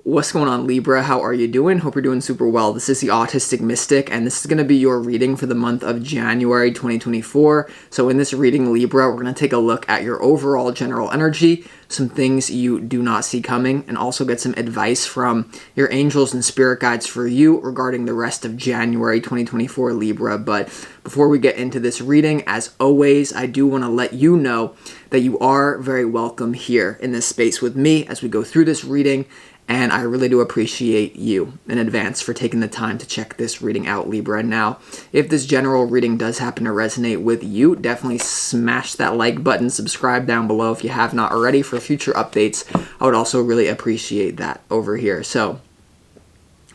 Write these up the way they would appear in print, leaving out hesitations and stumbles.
What's going on, Libra? How are you doing? Hope you're doing super well. This is the Autistic Mystic, and this is going to be your reading for the month of January 2024. So in this reading, Libra, we're going to take a look at your overall general energy, some things you do not see coming, and also get some advice from your angels and spirit guides for you regarding the rest of January 2024, Libra. But before we get into this reading, as always, I do want to let you know that you are very welcome here in this space with me as we go through this reading. And I really do appreciate you in advance for taking the time to check this reading out, Libra. Now, if this general reading does happen to resonate with you, definitely smash that like button, subscribe down below if you have not already for future updates. I would also really appreciate that over here. So,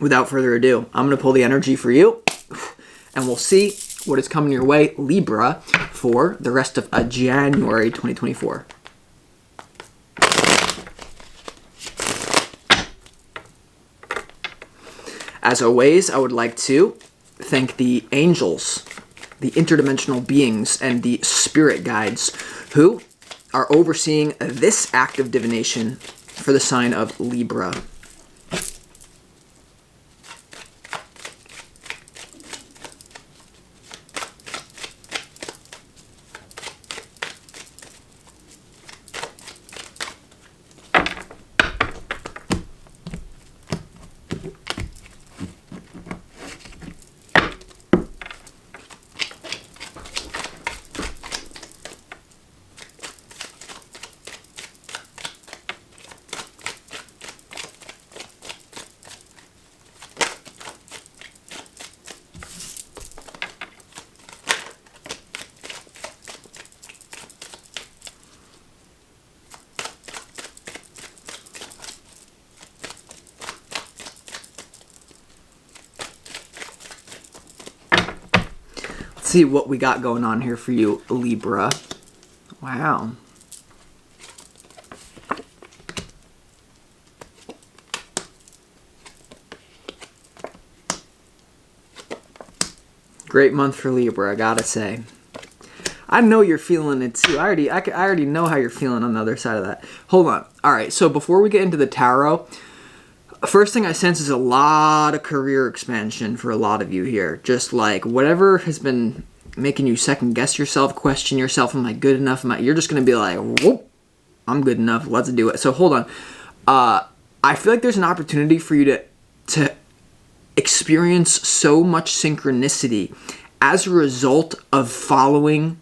without further ado, I'm going to pull the energy for you, and we'll see what is coming your way, Libra, for the rest of January 2024. As always, I would like to thank the angels, the interdimensional beings, and the spirit guides who are overseeing this act of divination for the sign of Libra. See what we got going on here for you, Libra. Wow. Great month for Libra, I gotta say. I know you're feeling it too. I already know how you're feeling on the other side of that. Hold on. All right, so before we get into the tarot, first thing I sense is a lot of career expansion for a lot of you here. Just like whatever has been making you second guess yourself, question yourself, am I good enough? You're just going to be like, whoop, I'm good enough. Let's do it. So hold on. I feel like there's an opportunity for you to experience so much synchronicity as a result of following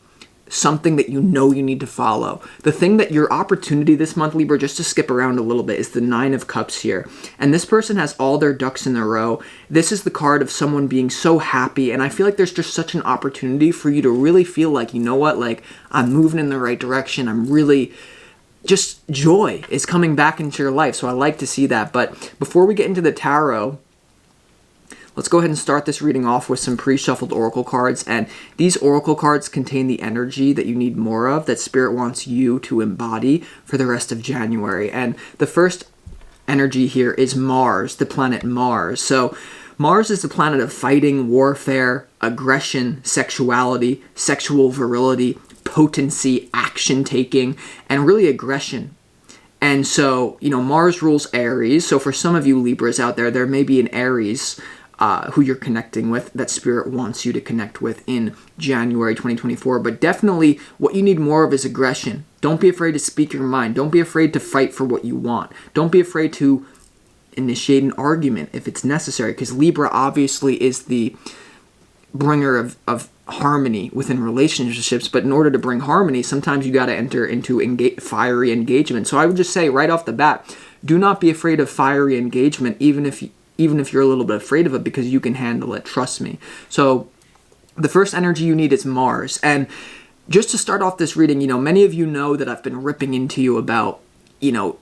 something that you know you need to follow. The thing that your opportunity this month, Libra, just to skip around a little bit, is the Nine of Cups here. And this person has all their ducks in a row. This is the card of someone being so happy. And I feel like there's just such an opportunity for you to really feel like, you know what, like I'm moving in the right direction. I'm really just joy is coming back into your life. So I like to see that. But before we get into the tarot, let's go ahead and start this reading off with some pre-shuffled oracle cards. And these oracle cards contain the energy that you need more of, that Spirit wants you to embody for the rest of January. And the first energy here is Mars, the planet Mars. So Mars is the planet of fighting, warfare, aggression, sexuality, sexual virility, potency, action-taking, and really aggression. And so, Mars rules Aries. So for some of you Libras out there, there may be an Aries who you're connecting with, that Spirit wants you to connect with in January 2024. But definitely what you need more of is aggression. Don't be afraid to speak your mind. Don't be afraid to fight for what you want. Don't be afraid to initiate an argument if it's necessary, because Libra obviously is the bringer of harmony within relationships. But in order to bring harmony, sometimes you got to enter into fiery engagement. So I would just say right off the bat, do not be afraid of fiery engagement, even if you're a little bit afraid of it, because you can handle it, trust me. So the first energy you need is Mars. And just to start off this reading, many of you know that I've been ripping into you about,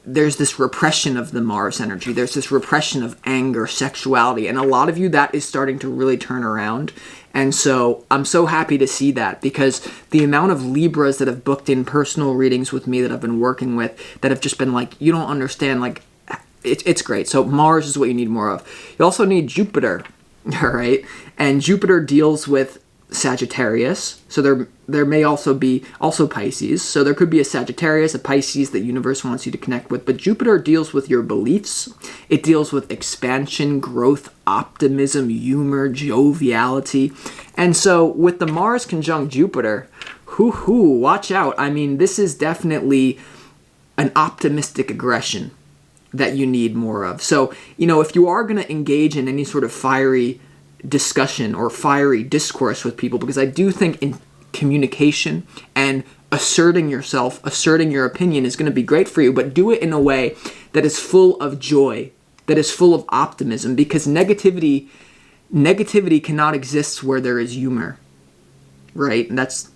there's this repression of the Mars energy. There's this repression of anger, sexuality. And a lot of you, that is starting to really turn around. And so I'm so happy to see that, because the amount of Libras that have booked in personal readings with me that I've been working with that have just been like, you don't understand, like, it's great. So Mars is what you need more of. You also need Jupiter, all right? And Jupiter deals with Sagittarius. So there may also be Pisces. So there could be a Sagittarius, a Pisces that universe wants you to connect with. But Jupiter deals with your beliefs. It deals with expansion, growth, optimism, humor, joviality. And so with the Mars conjunct Jupiter, watch out. I mean, this is definitely an optimistic aggression that you need more of. So, if you are going to engage in any sort of fiery discussion or fiery discourse with people, because I do think in communication and asserting yourself, asserting your opinion is going to be great for you, but do it in a way that is full of joy, that is full of optimism, because negativity cannot exist where there is humor, right? And that's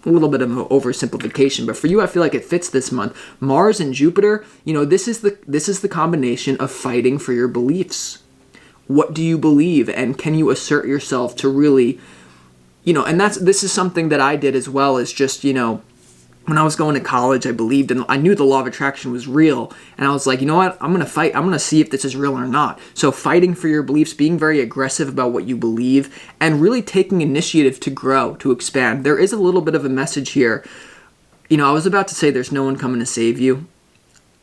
a little bit of an oversimplification, but for you, I feel like it fits this month. Mars and Jupiter, this is the combination of fighting for your beliefs. What do you believe, and can you assert yourself to really, and this is something that I did as well, is just, when I was going to college, I believed, and I knew the law of attraction was real, and I was like, you know what, I'm going to fight, I'm going to see if this is real or not. So fighting for your beliefs, being very aggressive about what you believe, and really taking initiative to grow, to expand. There is a little bit of a message here. I was about to say there's no one coming to save you,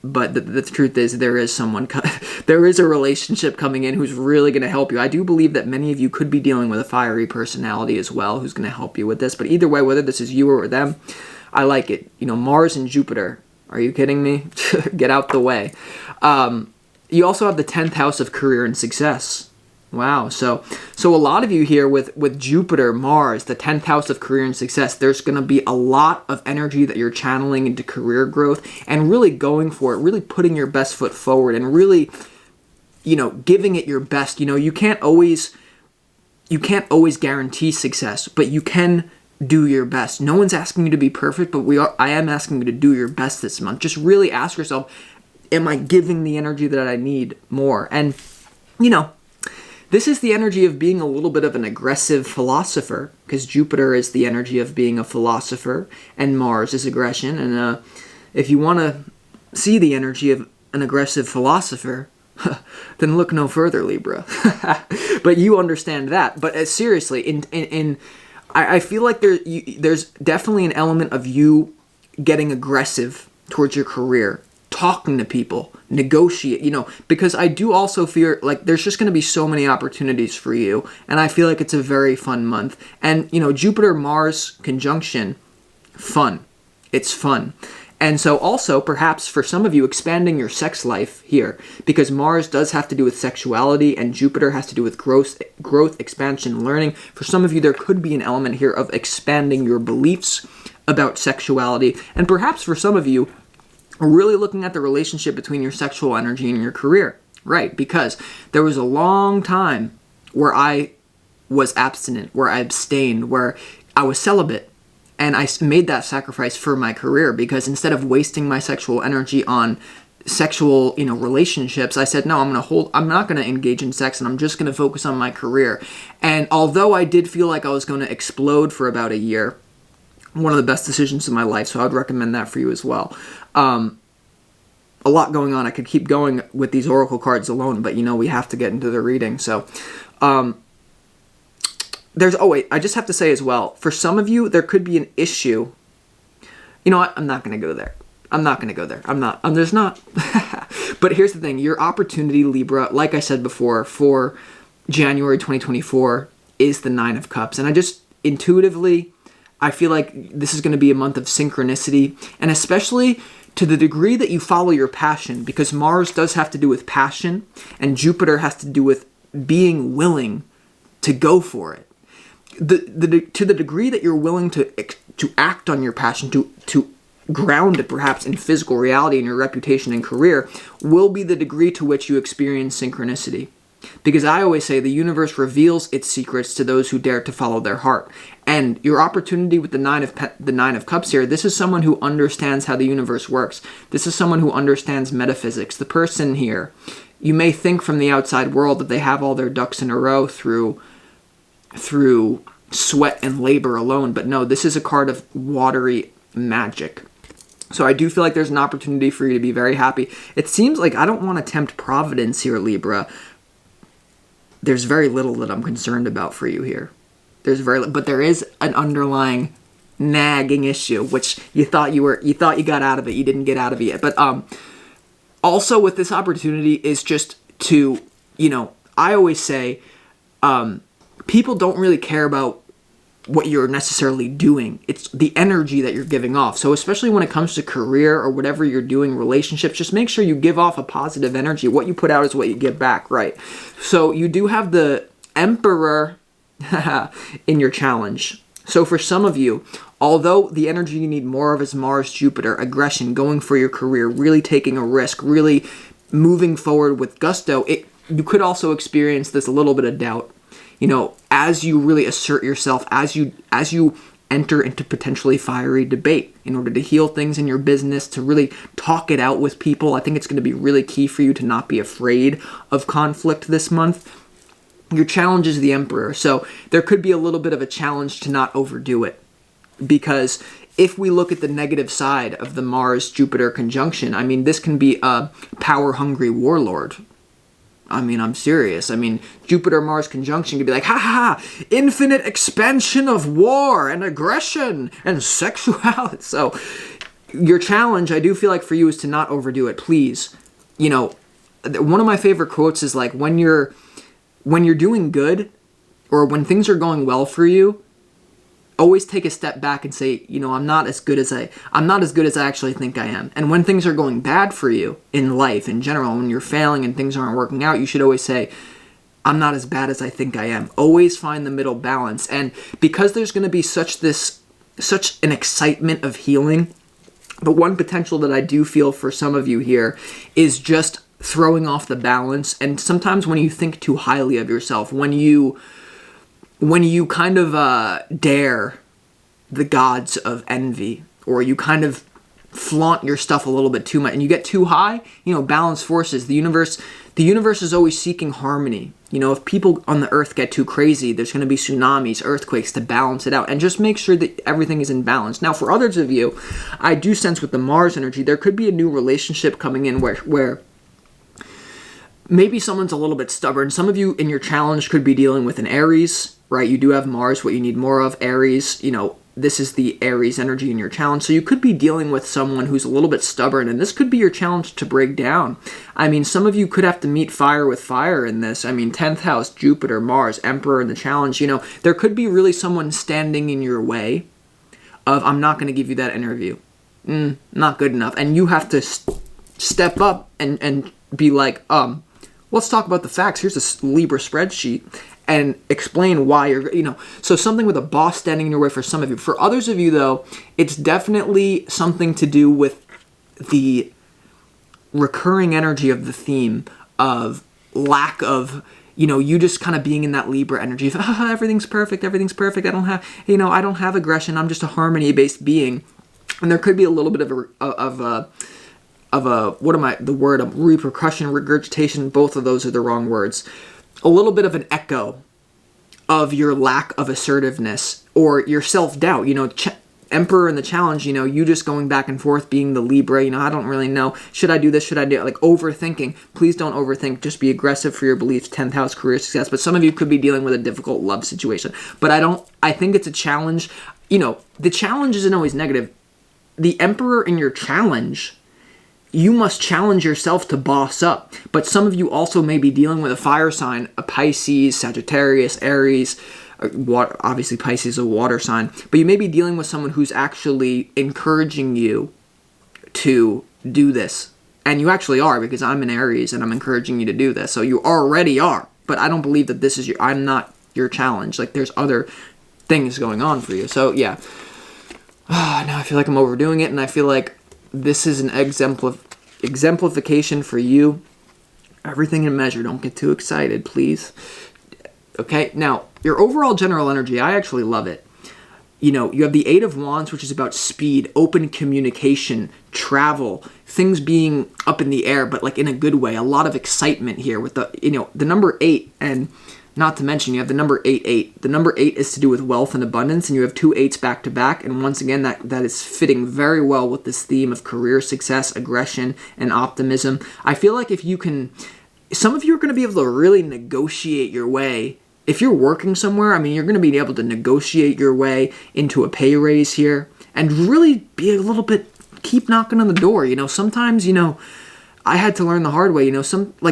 but the truth is there is someone, there is a relationship coming in who's really going to help you. I do believe that many of you could be dealing with a fiery personality as well who's going to help you with this. But either way, whether this is you or them, I like it. Mars and Jupiter. Are you kidding me? Get out the way. You also have the 10th house of career and success. Wow. So a lot of you here with Jupiter, Mars, the 10th house of career and success, there's going to be a lot of energy that you're channeling into career growth and really going for it, really putting your best foot forward and really, giving it your best. You can't always guarantee success, but you can do your best. No one's asking you to be perfect, but I am asking you to do your best this month. Just really ask yourself, am I giving the energy that I need more? And, this is the energy of being a little bit of an aggressive philosopher, because Jupiter is the energy of being a philosopher, and Mars is aggression. And if you want to see the energy of an aggressive philosopher, then look no further, Libra. But you understand that. But seriously, I feel like there's definitely an element of you getting aggressive towards your career, talking to people, negotiate, because I do also fear like there's just going to be so many opportunities for you, and I feel like it's a very fun month. And Jupiter Mars conjunction, fun. It's fun. And so also perhaps for some of you, expanding your sex life here, because Mars does have to do with sexuality and Jupiter has to do with growth, expansion, learning. For some of you, there could be an element here of expanding your beliefs about sexuality. And perhaps for some of you, really looking at the relationship between your sexual energy and your career, right? Because there was a long time where I was abstinent, where I abstained, where I was celibate, and I made that sacrifice for my career, because instead of wasting my sexual energy on sexual, relationships, I said, no, I'm not going to engage in sex, and I'm just going to focus on my career. And although I did feel like I was going to explode for about a year, one of the best decisions of my life, so I would recommend that for you as well. A lot going on. I could keep going with these oracle cards alone, but we have to get into the reading. So I just have to say as well, for some of you, there could be an issue. You know what? I'm not going to go there. There's not. But here's the thing. Your opportunity, Libra, like I said before, for January 2024 is the 9 of Cups. And I just intuitively, I feel like this is going to be a month of synchronicity, and especially to the degree that you follow your passion, because Mars does have to do with passion, and Jupiter has to do with being willing to go for it. To the degree that you're willing to act on your passion, to ground it perhaps in physical reality and your reputation and career, will be the degree to which you experience synchronicity. Because I always say the universe reveals its secrets to those who dare to follow their heart. And your opportunity with the nine of Cups here, this is someone who understands how the universe works. This is someone who understands metaphysics. The person here, you may think from the outside world that they have all their ducks in a row through sweat and labor alone, but no, this is a card of watery magic. So I do feel like there's an opportunity for you to be very happy. It seems like I don't want to tempt Providence here, Libra. There's very little that I'm concerned about for you here. but there is an underlying nagging issue, which you thought you got out of it. You didn't get out of it yet. But also with this opportunity is just to, I always say, people don't really care about what you're necessarily doing. It's the energy that you're giving off. So especially when it comes to career or whatever you're doing, relationships, just make sure you give off a positive energy. What you put out is what you get back, right? So you do have the Emperor in your challenge. So for some of you, although the energy you need more of is Mars, Jupiter, aggression, going for your career, really taking a risk, really moving forward with gusto, you could also experience this a little bit of doubt. As you really assert yourself, as you enter into potentially fiery debate in order to heal things in your business, to really talk it out with people. I think it's going to be really key for you to not be afraid of conflict this month. Your challenge is the Emperor, so there could be a little bit of a challenge to not overdo it. Because if we look at the negative side of the Mars-Jupiter conjunction, this can be a power-hungry warlord. I'm serious. Jupiter-Mars conjunction could be like, ha ha ha, infinite expansion of war and aggression and sexuality. So your challenge, I do feel like for you, is to not overdo it, please. One of my favorite quotes is like, when you're doing good or when things are going well for you, always take a step back and say, I'm not as good as I actually think I am. And when things are going bad for you in life in general, when you're failing and things aren't working out, you should always say, I'm not as bad as I think I am. Always find the middle balance. And because there's going to be such an excitement of healing, the one potential that I do feel for some of you here is just throwing off the balance. And sometimes when you think too highly of yourself, when you kind of dare the gods of envy, or you kind of flaunt your stuff a little bit too much and you get too high, balance forces. The universe is always seeking harmony. If people on the earth get too crazy, there's going to be tsunamis, earthquakes to balance it out, and just make sure that everything is in balance. Now, for others of you, I do sense with the Mars energy, there could be a new relationship coming in where maybe someone's a little bit stubborn. Some of you in your challenge could be dealing with an Aries, right? You do have Mars, what you need more of. Aries, this is the Aries energy in your challenge. So you could be dealing with someone who's a little bit stubborn, and this could be your challenge to break down. Some of you could have to meet fire with fire in this. 10th house, Jupiter, Mars, Emperor in the challenge. There could be really someone standing in your way of, I'm not going to give you that interview. Not good enough. And you have to step up and be like, let's talk about the facts. Here's a Libra spreadsheet and explain why you're, so something with a boss standing in your way for some of you. For others of you, though, it's definitely something to do with the recurring energy of the theme of lack of, you just kind of being in that Libra energy of, everything's perfect. I don't have aggression. I'm just a harmony-based being. And there could be a little bit of repercussion, regurgitation, both of those are the wrong words. A little bit of an echo of your lack of assertiveness or your self-doubt. Emperor in the challenge, you just going back and forth being the Libra, I don't really know. Should I do this? Should I do it? Like overthinking. Please don't overthink. Just be aggressive for your beliefs. 10th house, career success. But some of you could be dealing with a difficult love situation. But I think it's a challenge. The challenge isn't always negative. The Emperor in your challenge, you must challenge yourself to boss up. But some of you also may be dealing with a fire sign, a Pisces, Sagittarius, Aries. Obviously, Pisces is a water sign. But you may be dealing with someone who's actually encouraging you to do this. And you actually are, because I'm an Aries and I'm encouraging you to do this. So you already are. But I don't believe that I'm not your challenge. Like, there's other things going on for you. So, yeah. Now I feel like I'm overdoing it, and I feel like this is an exemplification for you. Everything in measure. Don't get too excited, please. Okay, now, your overall general energy, I actually love it. You have the Eight of Wands, which is about speed, open communication, travel, things being up in the air, but like in a good way. A lot of excitement here with the number 8, and not to mention you have the number 8. The number 8 is to do with wealth and abundance, and you have 2 8s back to back. And once again, that is fitting very well with this theme of career success, aggression, and optimism. I feel like some of you are going to be able to really negotiate your way if you're working somewhere, I mean, you're going to be able to negotiate your way into a pay raise here and really be a little bit, keep knocking on the door. You know, sometimes, you know, I had to learn the hard way, you know,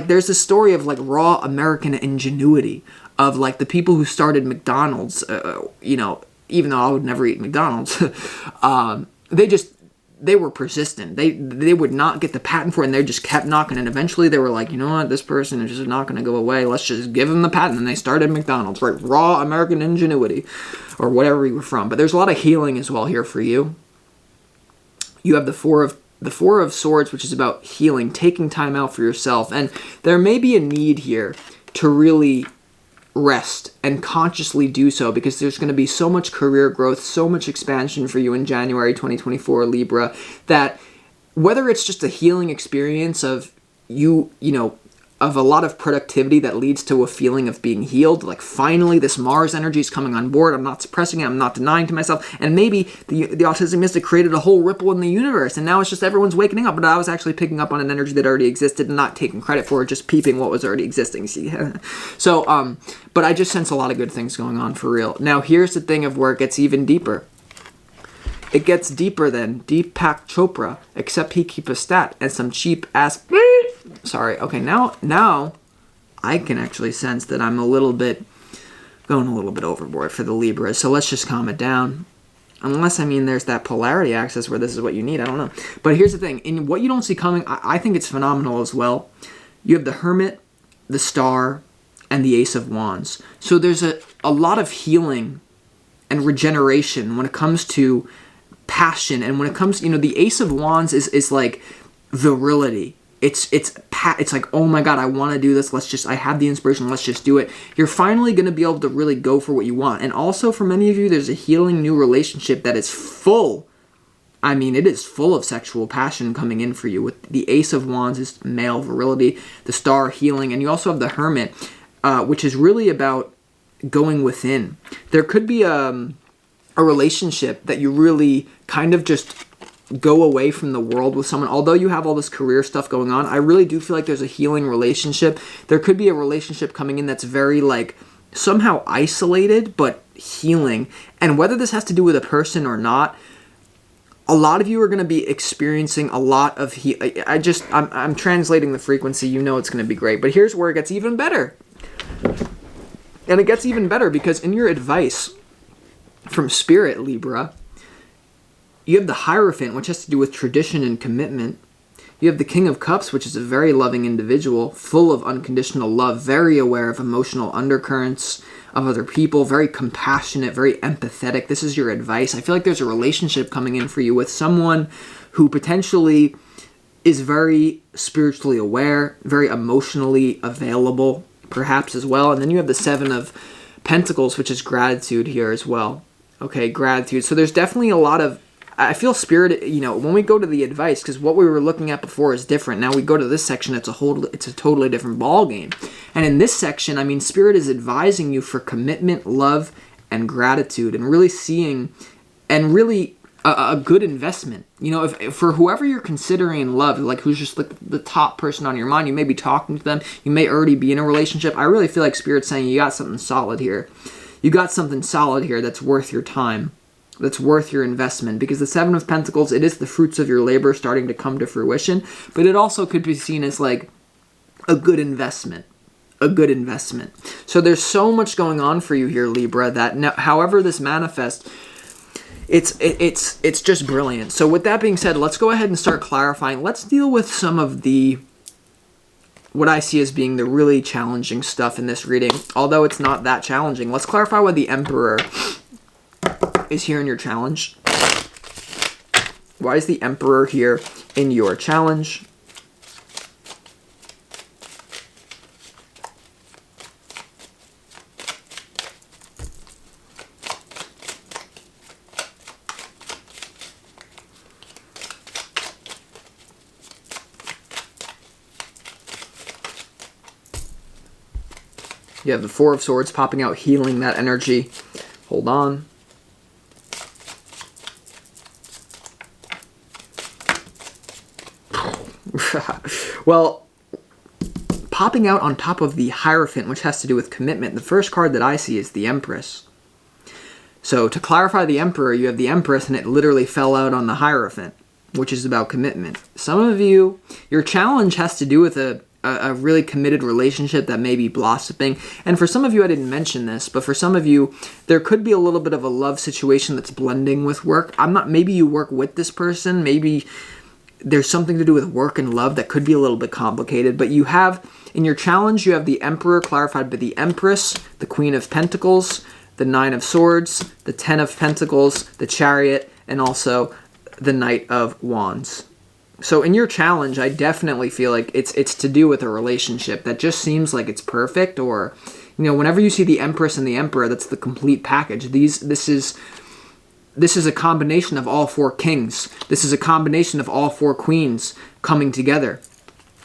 there's this story of like raw American ingenuity of like the people who started McDonald's, you know, even though I would never eat McDonald's, they were persistent. They would not get the patent for it, and they just kept knocking. And eventually they were like, you know what, this person is just not going to go away. Let's just give them the patent. And they started McDonald's, right? Raw American ingenuity, or whatever you were from. But there's a lot of healing as well here for you. You have the Four of Swords, which is about healing, taking time out for yourself. And there may be a need here to really rest and consciously do so, because there's going to be so much career growth, so much expansion for you in January 2024, Libra, that whether it's just a healing experience of you know, of a lot of productivity that leads to a feeling of being healed, like finally this Mars energy is coming on board, I'm not suppressing it, I'm not denying to myself, and maybe the autistic mystic created a whole ripple in the universe, and now it's just everyone's waking up, but I was actually picking up on an energy that already existed and not taking credit for it, just peeping what was already existing, see? So, but I just sense a lot of good things going on for real. Now, here's the thing of where it gets even deeper. It gets deeper than Deepak Chopra, except he keep a stat and some cheap ass. Sorry. Okay, now I can actually sense that I'm going a little bit overboard for the Libras. So let's just calm it down. Unless, I mean, there's that polarity axis where this is what you need. I don't know. But here's the thing. In what you don't see coming, I think it's phenomenal as well. You have the Hermit, the Star, and the Ace of Wands. So there's a lot of healing and regeneration when it comes to passion, and when it comes, you know, the Ace of Wands is like virility. It's like, oh my god, I want to do this. I have the inspiration. Let's just do it. You're finally going to be able to really go for what you want. And also for many of you, there's a healing new relationship that is full. I mean, it is full of sexual passion coming in for you. With the Ace of Wands is male virility, the Star healing, and you also have the Hermit, which is really about going within. There could be a relationship that you really kind of just go away from the world with someone. Although you have all this career stuff going on, I really do feel like there's a healing relationship. There could be a relationship coming in that's very like somehow isolated but healing. And whether this has to do with a person or not, a lot of you are going to be experiencing a lot of I'm translating the frequency. You know it's going to be great. But here's where it gets even better. And it gets even better because in your advice from Spirit, Libra, you have the Hierophant, which has to do with tradition and commitment. You have the King of Cups, which is a very loving individual, full of unconditional love, very aware of emotional undercurrents of other people, very compassionate, very empathetic. This is your advice. I feel like there's a relationship coming in for you with someone who potentially is very spiritually aware, very emotionally available, perhaps as well. And then you have the Seven of Pentacles, which is gratitude here as well. Okay, gratitude. So there's definitely a lot of, I feel Spirit, you know, when we go to the advice, because what we were looking at before is different. Now we go to this section, it's a totally different ball game. And in this section, I mean, Spirit is advising you for commitment, love, and gratitude, and really seeing, and really a good investment. You know, if for whoever you're considering love, like who's just like the top person on your mind, you may be talking to them, you may already be in a relationship. I really feel like Spirit's saying you got something solid here. You got something solid here that's worth your time, that's worth your investment, because the Seven of Pentacles, it is the fruits of your labor starting to come to fruition, but it also could be seen as like a good investment. So there's so much going on for you here, Libra, that however this manifests, it's just brilliant. So with that being said, let's go ahead and start clarifying. Let's deal with some of the, what I see as being the really challenging stuff in this reading, although it's not that challenging. Let's clarify why the Emperor is here in your challenge. Why is the Emperor here in your challenge? You have the Four of Swords popping out, healing that energy. Hold on. Well, popping out on top of the Hierophant, which has to do with commitment, the first card that I see is the Empress. So to clarify the Emperor, you have the Empress, and it literally fell out on the Hierophant, which is about commitment. Some of you, your challenge has to do with a really committed relationship that may be blossoming. And for some of you, I didn't mention this, but for some of you, there could be a little bit of a love situation that's blending with work. Maybe you work with this person, maybe there's something to do with work and love that could be a little bit complicated, but you have, in your challenge, you have the Emperor clarified by the Empress, the Queen of Pentacles, the Nine of Swords, the Ten of Pentacles, the Chariot, and also the Knight of Wands. So in your challenge, I definitely feel like it's to do with a relationship that just seems like it's perfect, or, you know, whenever you see the Empress and the Emperor, that's the complete package. This is a combination of all four kings. This is a combination of all four queens coming together.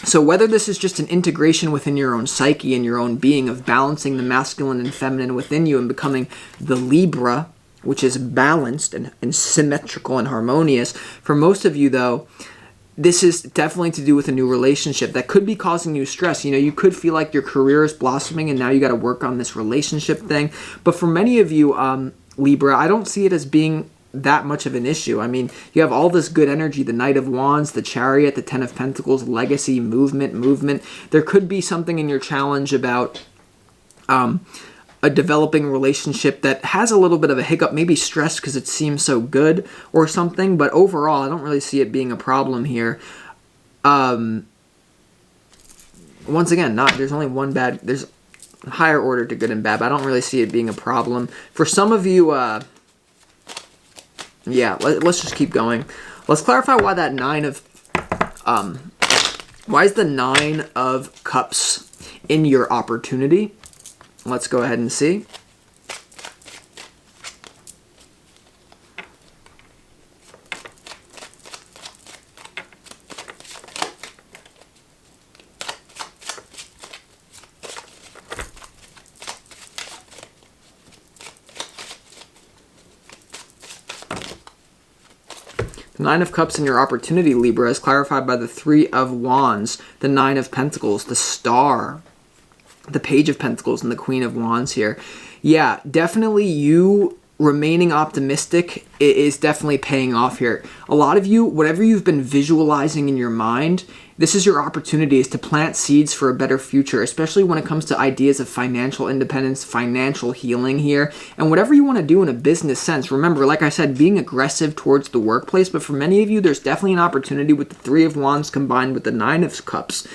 So whether this is just an integration within your own psyche and your own being of balancing the masculine and feminine within you and becoming the Libra, which is balanced and symmetrical and harmonious. For most of you, though, this is definitely to do with a new relationship that could be causing you stress. You know, you could feel like your career is blossoming and now you got to work on this relationship thing. But for many of you, Libra, I don't see it as being that much of an issue. I mean, you have all this good energy, the Knight of Wands, the Chariot, the Ten of Pentacles, legacy, movement. There could be something in your challenge about a developing relationship that has a little bit of a hiccup, maybe stress because it seems so good or something, but overall, I don't really see it being a problem here. Once again, there's only one bad, there's higher order to good and bad, but I don't really see it being a problem. For some of you, let's just keep going. Let's clarify why that why is the Nine of Cups in your opportunity? Let's go ahead and see. The Nine of Cups in your opportunity, Libra, is clarified by the Three of Wands, the Nine of Pentacles, the Star, the Page of Pentacles, and the Queen of Wands here. Yeah, definitely you remaining optimistic is definitely paying off here. A lot of you, whatever you've been visualizing in your mind, this is your opportunity, is to plant seeds for a better future, especially when it comes to ideas of financial independence, financial healing here, and whatever you want to do in a business sense. Remember, like I said, being aggressive towards the workplace, but for many of you, there's definitely an opportunity with the Three of Wands combined with the Nine of Cups,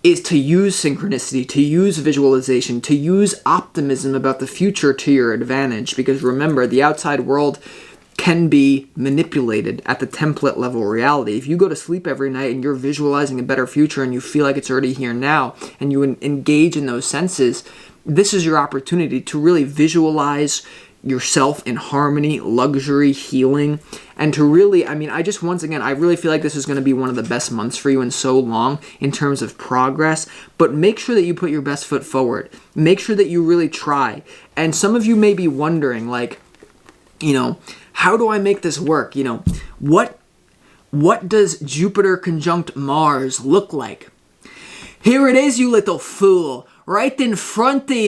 is to use synchronicity, to use visualization, to use optimism about the future to your advantage. Because remember, the outside world can be manipulated at the template level reality. If you go to sleep every night and you're visualizing a better future and you feel like it's already here now, and you engage in those senses, this is your opportunity to really visualize yourself in harmony, luxury, healing, and to really, I really feel like this is going to be one of the best months for you in so long in terms of progress, but make sure that you put your best foot forward. Make sure that you really try. And some of you may be wondering, like, you know, how do I make this work? You know, what does Jupiter conjunct Mars look like? Here it is, you little fool, right in front of you.